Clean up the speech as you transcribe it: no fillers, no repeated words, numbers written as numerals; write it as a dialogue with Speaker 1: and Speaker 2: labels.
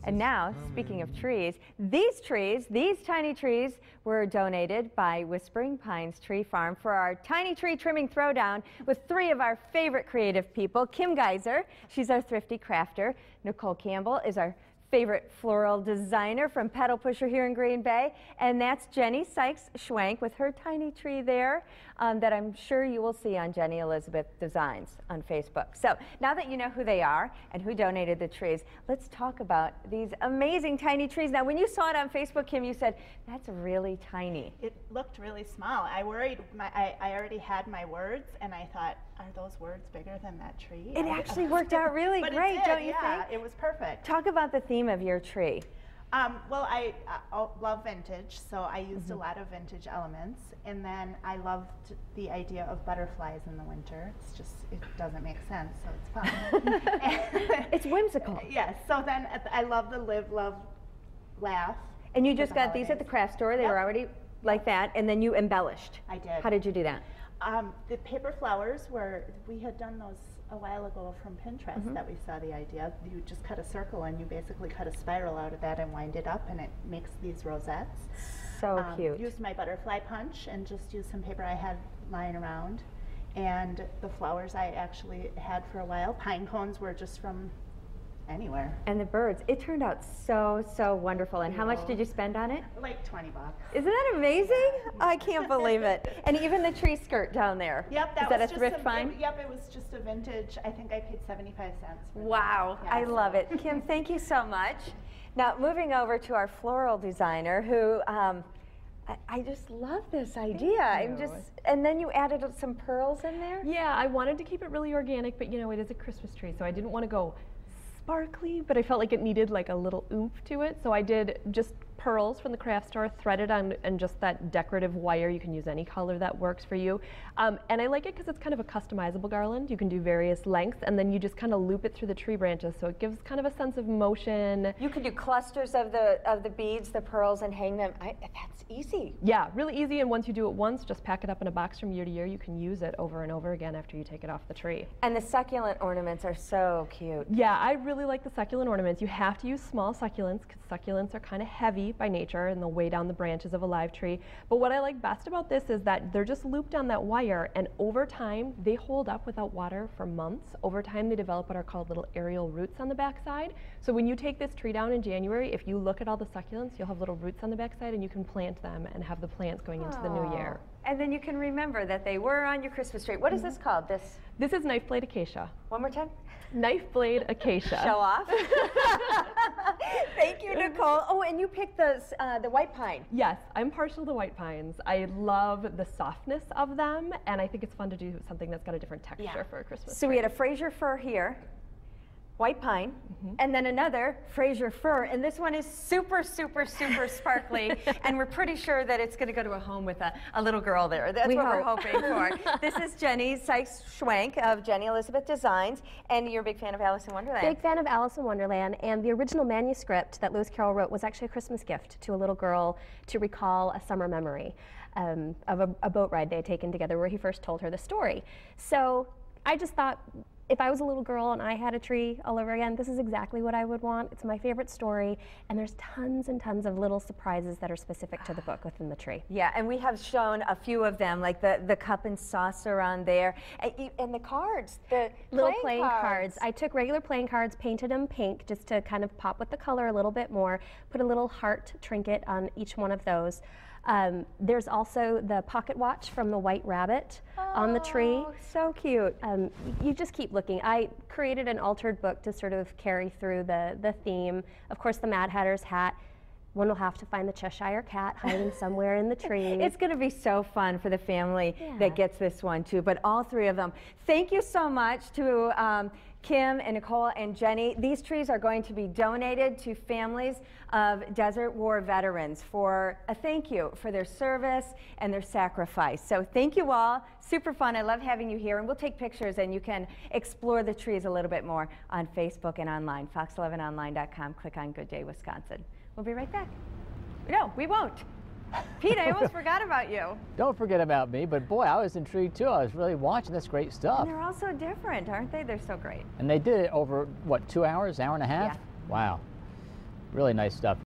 Speaker 1: And now, speaking of trees, these tiny trees were donated by Whispering Pines Tree Farm for our tiny tree trimming throwdown with 3 of our favorite creative people. Kim Geiser, she's our thrifty crafter. Nicole Campbell is our favorite floral designer from Pedal Pusher here in Green Bay. And that's Jenny Sykes-Schwank with her tiny tree there that I'm sure you will see on Jenny Elizabeth Designs on Facebook. So now that you know who they are and who donated the trees, let's talk about these amazing tiny trees. Now, when you saw it on Facebook, Kim, you said, that's really tiny.
Speaker 2: It looked really small. I worried, I already had my words, and I thought, are those words bigger than that tree?
Speaker 1: It actually worked out really great, don't you think?
Speaker 2: Yeah, it was perfect.
Speaker 1: Talk about the theme of your tree.
Speaker 2: Well, I love vintage, so I used a lot of vintage elements, and then I loved the idea of butterflies in the winter. It's just, it doesn't make sense, so it's fun.
Speaker 1: It's whimsical.
Speaker 2: Yes, so then I love the live, love, laugh.
Speaker 1: And you just got these at the craft store. They were already like that, and then you embellished.
Speaker 2: I did.
Speaker 1: How did you do that?
Speaker 2: The paper flowers we had done those a while ago from Pinterest that we saw the idea. You just cut a circle and you basically cut a spiral out of that and wind it up, and it makes these rosettes.
Speaker 1: So cute.
Speaker 2: Used my butterfly punch and just used some paper I had lying around. And the flowers I actually had for a while. Pine cones were just from anywhere.
Speaker 1: And the birds. It turned out so, so wonderful. And how much did you spend on it?
Speaker 2: Like 20 bucks.
Speaker 1: Isn't that amazing? I can't believe it. And even the tree skirt down there.
Speaker 2: Yep,
Speaker 1: Is that a thrift find?
Speaker 2: Yep, it was just a vintage. I think I paid 75 cents for
Speaker 1: wow,
Speaker 2: that.
Speaker 1: I love it. Kim, thank you so much. Now, moving over to our floral designer who, I just love this idea. And then you added some pearls in there?
Speaker 3: Yeah, I wanted to keep it really organic, but you know, it is a Christmas tree, so I didn't want to go sparkly, but I felt like it needed like a little oomph to it, so I did just pearls from the craft store, threaded on and just that decorative wire. You can use any color that works for you, and I like it because it's kind of a customizable garland. You can do various lengths, and then you just kind of loop it through the tree branches, so it gives kind of a sense of motion.
Speaker 1: You can do clusters of the beads, the pearls, and hang them. That's easy.
Speaker 3: Yeah, really easy, and once you do it once, just pack it up in a box from year to year. You can use it over and over again after you take it off the tree.
Speaker 1: And the succulent ornaments are so cute.
Speaker 3: Yeah, I really like the succulent ornaments. You have to use small succulents because succulents are kind of heavy by nature and they'll weigh down the branches of a live tree. But what I like best about this is that they're just looped on that wire, and over time they hold up without water for months. Over time they develop what are called little aerial roots on the backside. So when you take this tree down in January, if you look at all the succulents, you'll have little roots on the backside and you can plant them and have the plants going into the new year.
Speaker 1: And then you can remember that they were on your Christmas tree. What is this called?
Speaker 3: This is knife blade acacia.
Speaker 1: One more time.
Speaker 3: Knife blade acacia.
Speaker 1: Show off. Thank you, Nicole. Oh, and you picked the white pine.
Speaker 3: Yes, I'm partial to white pines. I love the softness of them, and I think it's fun to do something that's got a different texture for a Christmas tree.
Speaker 1: So we had a Fraser fir here, white pine, and then another Fraser fir, and this one is super, super, super sparkly, and we're pretty sure that it's going to go to a home with a little girl there. That's what we're hoping for. This is Jenny Sykes-Schwank of Jenny Elizabeth Designs, and you're a big fan of Alice in Wonderland.
Speaker 4: Big fan of Alice in Wonderland, and the original manuscript that Lewis Carroll wrote was actually a Christmas gift to a little girl to recall a summer memory of a boat ride they had taken together where he first told her the story. So I just thought, if I was a little girl and I had a tree all over again, this is exactly what I would want. It's my favorite story, and there's tons and tons of little surprises that are specific to the book within the tree.
Speaker 1: Yeah, and we have shown a few of them, like the cup and saucer on there, and the cards, the
Speaker 4: little playing cards. I took regular playing cards, painted them pink just to kind of pop with the color a little bit more, put a little heart trinket on each one of those. There's also the pocket watch from the White Rabbit on the tree.
Speaker 1: Oh, so cute.
Speaker 4: You just keep looking. I created an altered book to sort of carry through the theme. Of course, the Mad Hatter's hat. One will have to find the Cheshire Cat hiding somewhere in the tree.
Speaker 1: It's going to be so fun for the family that gets this one too, but all 3 of them. Thank you so much to Kim and Nicole and Jenny. These trees are going to be donated to families of Desert War veterans for a thank you for their service and their sacrifice. So thank you all. Super fun. I love having you here, and we'll take pictures and you can explore the trees a little bit more on Facebook and online, fox11online.com. Click on Good Day Wisconsin. We'll be right back. No, we won't. Pete, I almost forgot about you.
Speaker 5: Don't forget about me, but boy, I was intrigued too. I was really watching this great stuff.
Speaker 1: And they're all so different, aren't they? They're so great.
Speaker 5: And they did it over, what, 2 hours, hour and a half?
Speaker 1: Yeah.
Speaker 5: Wow. really nice stuff.